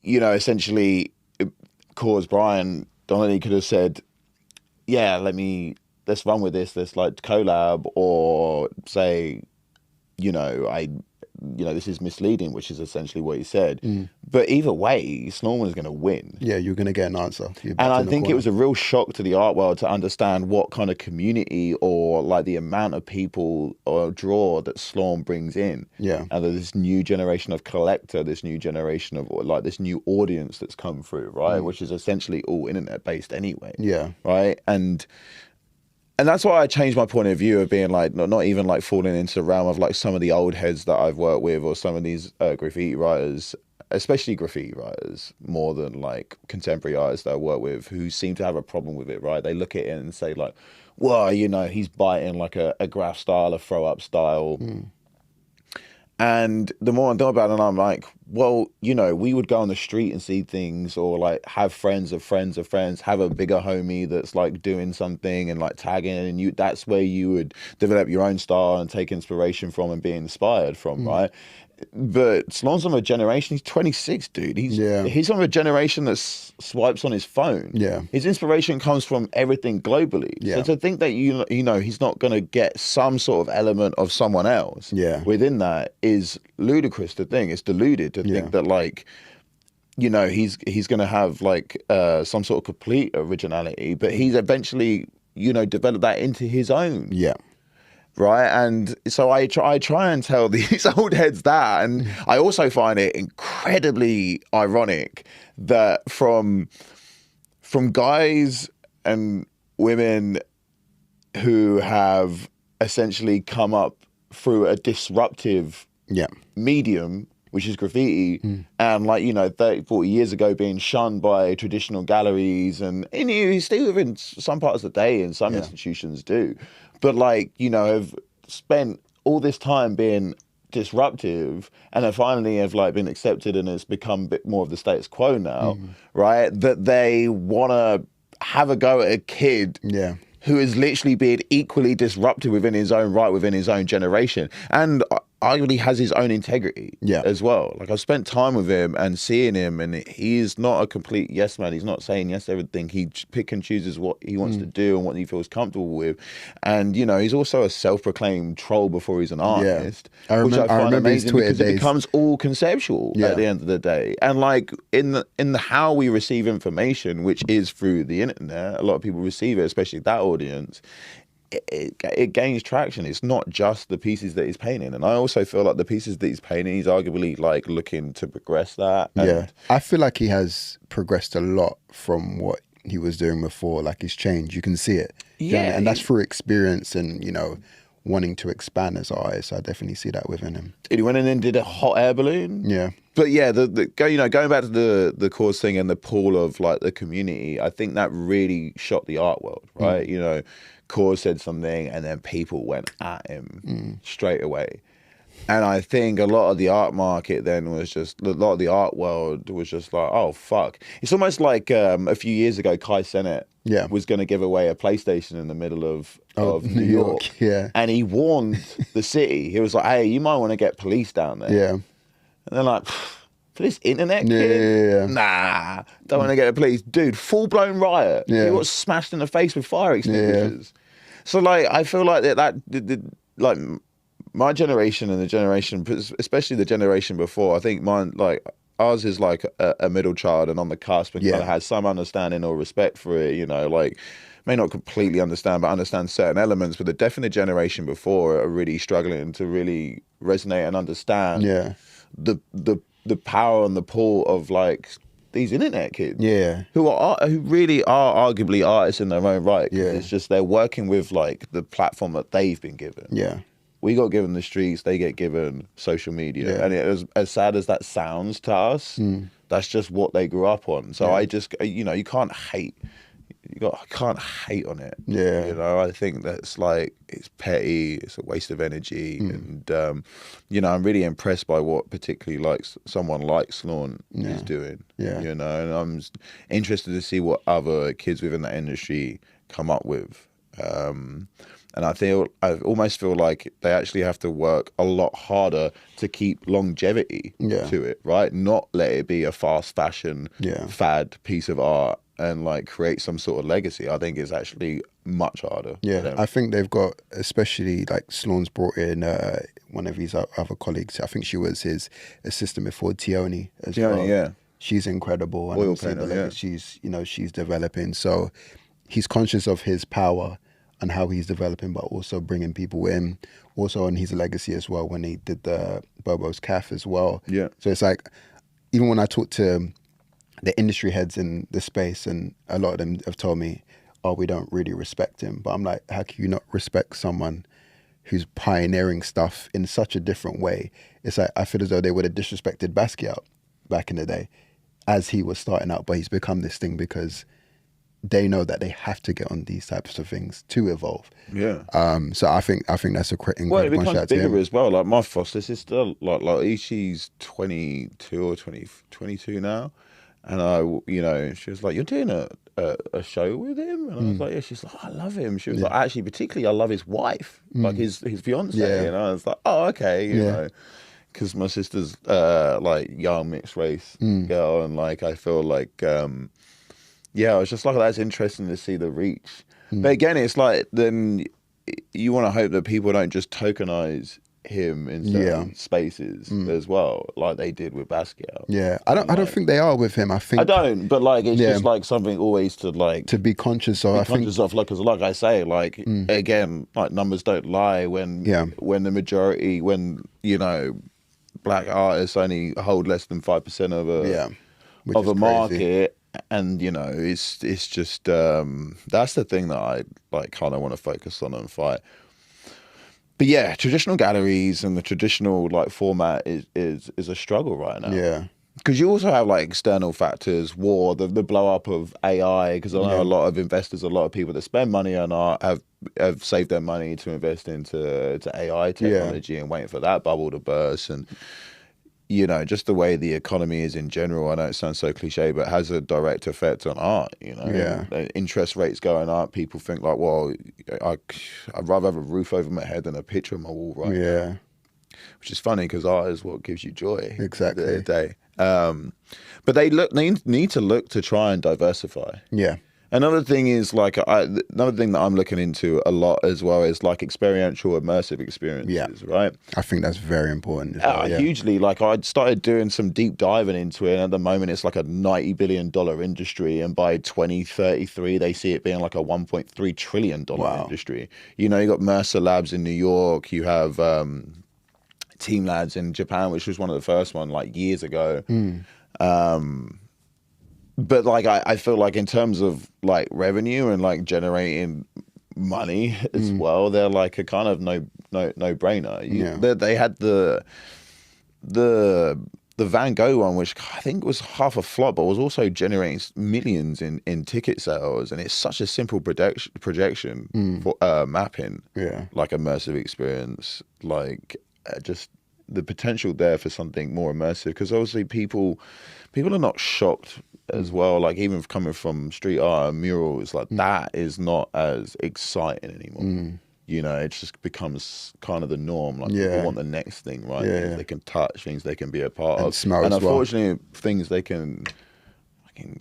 you know, essentially, Cause Brian Donnelly could have said, yeah, let's run with this, let's like collab, or say, you know, this is misleading, which is essentially what he said. But either way, Slawn was going to win. Yeah, you're going to get an answer. And I think it was a real shock to the art world to understand what kind of community or like the amount of people or draw that Slawn brings in. Yeah. And this new generation of collector, this new generation of like this new audience that's come through, right? Which is essentially all internet based anyway. Yeah. Right. And that's why I changed my point of view of being like, not even like falling into the realm of like some of the old heads that I've worked with or some of these graffiti writers, especially graffiti writers, more than like contemporary artists that I work with who seem to have a problem with it, right? They look at it and say like, well, you know, he's biting like a graph style, a throw up style. And the more I know about it, I'm like, well, you know, we would go on the street and see things or like have friends of friends of friends, have a bigger homie that's like doing something and like tagging, and that's where you would develop your own style and take inspiration from and be inspired from, right? But Slawn's from a generation, he's 26, dude. He's from a generation that swipes on his phone. Yeah. His inspiration comes from everything globally. Yeah. So to think that, you know, he's not going to get some sort of element of someone else within that is ludicrous to think. It's deluded to think that, like, you know, he's going to have like some sort of complete originality, but he's eventually, you know, developed that into his own. Yeah. Right, and so I try and tell these old heads that, and I also find it incredibly ironic that from guys and women who have essentially come up through a disruptive medium, which is graffiti, and like, you know, 30, 40 years ago being shunned by traditional galleries, and you still in some parts of the day and some institutions do. But like, you know, have spent all this time being disruptive and then finally have like been accepted and it's become a bit more of the status quo now, right? That they want to have a go at a kid who is literally being equally disruptive within his own right, within his own generation. And arguably has his own integrity as well. Like, I've spent time with him and seeing him, and he's not a complete yes man. He's not saying yes to everything. He pick and chooses what he wants to do and what he feels comfortable with. And, you know, he's also a self-proclaimed troll before he's an artist, which I find amazing because it becomes all conceptual at the end of the day. And like in the how we receive information, which is through the internet, a lot of people receive it, especially that audience. It gains traction. It's not just the pieces that he's painting, and I also feel like the pieces that he's painting, he's arguably like looking to progress that. And I feel like he has progressed a lot from what he was doing before. Like, he's changed. You can see it. And that's through experience and, you know, wanting to expand as an artist. I definitely see that within him. He went and then did a hot air balloon. Yeah. But yeah, going back to the cause thing and the pool of like the community, I think that really shot the art world, right? You know, Cause said something and then people went at him straight away. And I think a lot of the art market then was just, a lot of the art world was just like, oh, fuck. It's almost like a few years ago, Kai Cenat was going to give away a PlayStation in the middle of New York. Yeah. And he warned the city. He was like, hey, you might want to get police down there. Yeah. And they're like, for this internet kid? Nah, don't want to get the police. Dude, full-blown riot. He got smashed in the face with fire extinguishers. So, like, I feel like like, my generation and the generation, especially the generation before, I think mine, like, ours is like a middle child and on the cusp and kind of has some understanding or respect for it, you know, like, may not completely understand, but understand certain elements. But the definite generation before are really struggling to really resonate and understand the power and the pull of like these internet kids, who really are arguably artists in their own right. It's just they're working with like the platform that they've been given. We got given the streets, they get given social media, and it was, as sad as that sounds to us, that's just what they grew up on. So I just, you know, you can't hate. Can't hate on it. You know, I think that's like, it's petty, it's a waste of energy. And, you know, I'm really impressed by what particularly like someone like Slawn is doing. You know, and I'm interested to see what other kids within that industry come up with. And I almost feel like they actually have to work a lot harder to keep longevity to it, right? Not let it be a fast fashion fad piece of art and like create some sort of legacy. I think it's actually much harder. Yeah, I think they've got, especially like Slawn's brought in one of his other colleagues. I think she was his assistant before, Tioni as well. Yeah. She's incredible, and Oil obviously painter, she's developing. So he's conscious of his power and how he's developing, but also bringing people in. Also on his legacy as well, when he did the Bobo's Calf as well. Yeah. So it's like, even when I talk to the industry heads in the space, and a lot of them have told me, oh, we don't really respect him. But I'm like, how can you not respect someone who's pioneering stuff in such a different way? It's like, I feel as though they would have disrespected Basquiat back in the day as he was starting out, but he's become this thing because they know that they have to get on these types of things to evolve. Yeah. So I think that's a incredible well, it one. becomes Shout to bigger him. as well. Like my foster sister, like she's 22 or 22 now, and she was like, "You're doing a show with him," and I was like, "Yeah." She's like, "I love him." She was like, "Actually, particularly, I love his wife, like his fiance." Yeah. And I was like, "Oh, okay," you know. Because my sister's like young mixed race girl, and like I feel like I was just like, that's interesting to see the reach. But again, it's like then you want to hope that people don't just tokenize him in certain spaces as well, like they did with Basquiat. Yeah, I don't think they are with him. I think I don't, but like it's just like something always to like to be conscious of. Conscious of, like, because like I say, like again, like numbers don't lie when the majority, black artists only hold less than 5% of a market, and it's just that's the thing that I like kind of want to focus on and fight. But yeah, traditional galleries and the traditional like format is a struggle right now. Yeah. Because you also have like external factors, war, the blow up of AI. Because I know a lot of investors, a lot of people that spend money on art have saved their money to invest into AI technology and waiting for that bubble to burst. And just the way the economy is in general, I know it sounds so cliche, but it has a direct effect on art. Interest rates going up. People think like, well, I'd rather have a roof over my head than a picture on my wall right now. Which is funny because art is what gives you joy. Exactly. At the end of the day. But they need to look to try and diversify. Yeah. Another thing is like another thing that I'm looking into a lot as well is like experiential, immersive experiences. Right. I think that's very important. As well, hugely. Like I started doing some deep diving into it, and at the moment it's like a $90 billion industry, and by 2033 they see it being like a $1.3 trillion industry. You got Mercer Labs in New York. You have Team Labs in Japan, which was one of the first one like years ago. But like I feel like in terms of like revenue and like generating money as well, they're like a kind of no brainer. They had the Van Gogh one, which I think was half a flop, but was also generating millions in ticket sales, and it's such a simple projection for mapping, like immersive experience, like just the potential there for something more immersive, because obviously people are not shocked as well, like even coming from street art and murals, like that is not as exciting anymore. It just becomes kind of the norm. Like people want the next thing, right? Things they can touch, things they can be a part of, smell and as well. unfortunately things they can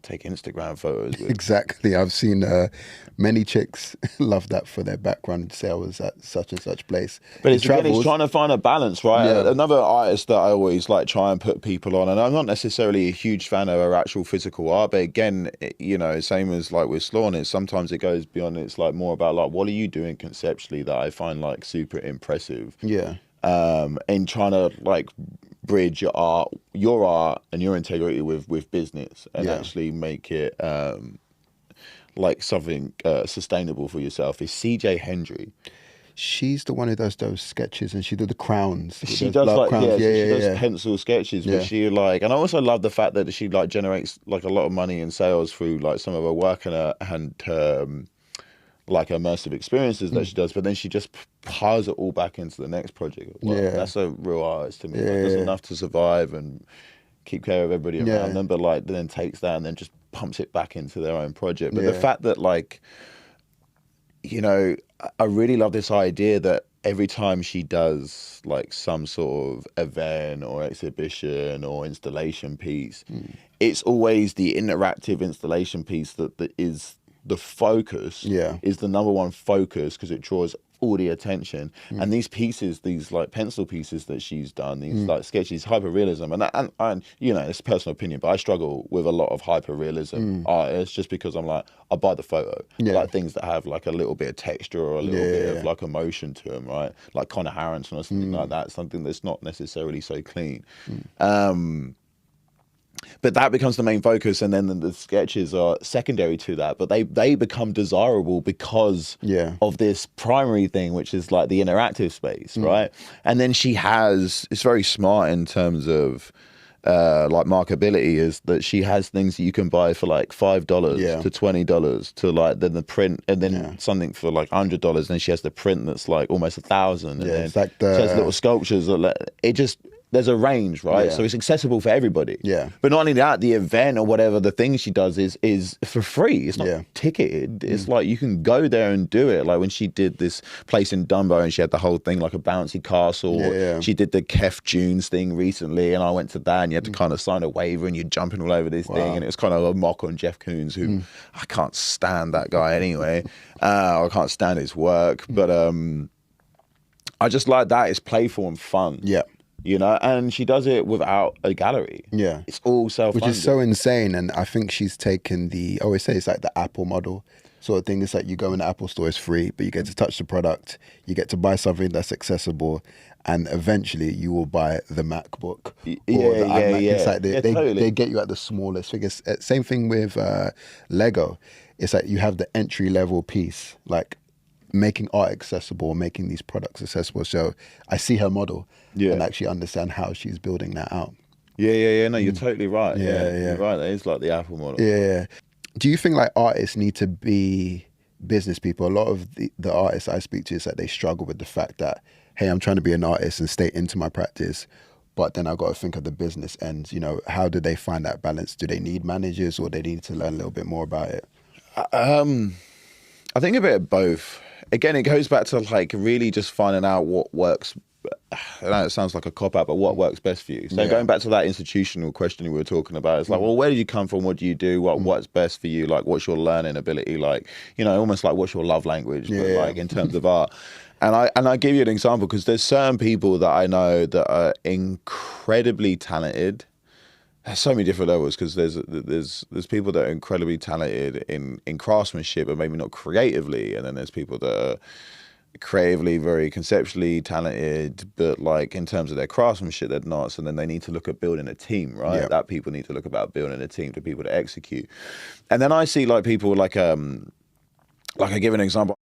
take Instagram photos with. Exactly. I've seen many chicks love that for their background, say I was at such and such place. But it's trying to find a balance, right? Another artist that I always like try and put people on, and I'm not necessarily a huge fan of her actual physical art, but again, same as like with Slawn, sometimes it goes beyond. It's like more about like, what are you doing conceptually that I find like super impressive? And trying to like bridge your art and your integrity with business, and actually make it like something sustainable for yourself. Is CJ Hendry. She's the one who does those sketches, and she did the crowns. She does like crowns. She does pencil sketches, but she like, and I also love the fact that she like generates like a lot of money in sales through like some of her work and like immersive experiences that she does, but then she just piles it all back into the next project. That's a real artist to me. Like, does enough to survive and keep care of everybody around them, but like then takes that and then just pumps it back into their own project. But the fact that like you know, I really love this idea that every time she does like some sort of event or exhibition or installation piece, it's always the interactive installation piece that is the focus, Yeah. is the number one focus, because it draws all the attention. And these pieces, these like pencil pieces that she's done, these like sketches, hyperrealism, and you know, it's personal opinion, but I struggle with a lot of hyperrealism artists just because I'm like, I buy the photo. I like things that have like a little bit of texture or a little bit of like emotion to them, right? Like Connor Harrington or something like that, something that's not necessarily so clean. But that becomes the main focus, and then the sketches are secondary to that. But they become desirable because of this primary thing, which is like the interactive space, right? And then it's very smart in terms of like markability, is that she has things that you can buy for like $5 to $20 to like then the print, and then something for like $100. Then she has the print that's like almost 1,000. And then it's like she has little sculptures that it just. There's a range, right? So it's accessible for everybody. Yeah. But not only that, the event or whatever the thing she does is for free. It's not ticketed. It's like you can go there and do it. Like when she did this place in Dumbo and she had the whole thing like a bouncy castle. She did the Kef Dunes thing recently, and I went to that, and you had to kind of sign a waiver, and you're jumping all over this thing, and it was kind of a mock on Jeff Koons, who I can't stand that guy anyway. I can't stand his work, but I just like that. It's playful and fun. Yeah. You know, and she does it without a gallery. Yeah. It's all self-funded. Which is so insane. And I think she's taken I always say it's like the Apple model sort of thing. It's like you go in the Apple store, it's free, but you get to touch the product, you get to buy something that's accessible, and eventually you will buy the MacBook or the iMac. It's like they get you at the smallest figures. Same thing with Lego. It's like you have the entry level piece, like making art accessible, making these products accessible. So I see her model and actually understand how she's building that out. No, you're totally right. You're right. That is like the Apple model. Do you think like artists need to be business people? A lot of the artists I speak to is that they struggle with the fact that, hey, I'm trying to be an artist and stay into my practice, but then I've got to think of the business end. You know, how do they find that balance? Do they need managers, or they need to learn a little bit more about it? I think a bit of both. Again, it goes back to like really just finding out what works. I know it sounds like a cop-out, but what works best for you? So going back to that institutional question we were talking about, it's like, well, where did you come from? What do you do? What's best for you? Like, what's your learning ability? Like, you know, almost like what's your love language, but like in terms of art. And I give you an example, because there's certain people that I know that are incredibly talented. There's so many different levels, because there's people that are incredibly talented in craftsmanship, but maybe not creatively, and then there's people that are creatively very conceptually talented, but like in terms of their craftsmanship they're not. So then they need to look at building a team, right? That people need to look about building a team to people to execute. And then I see like people like I give an example.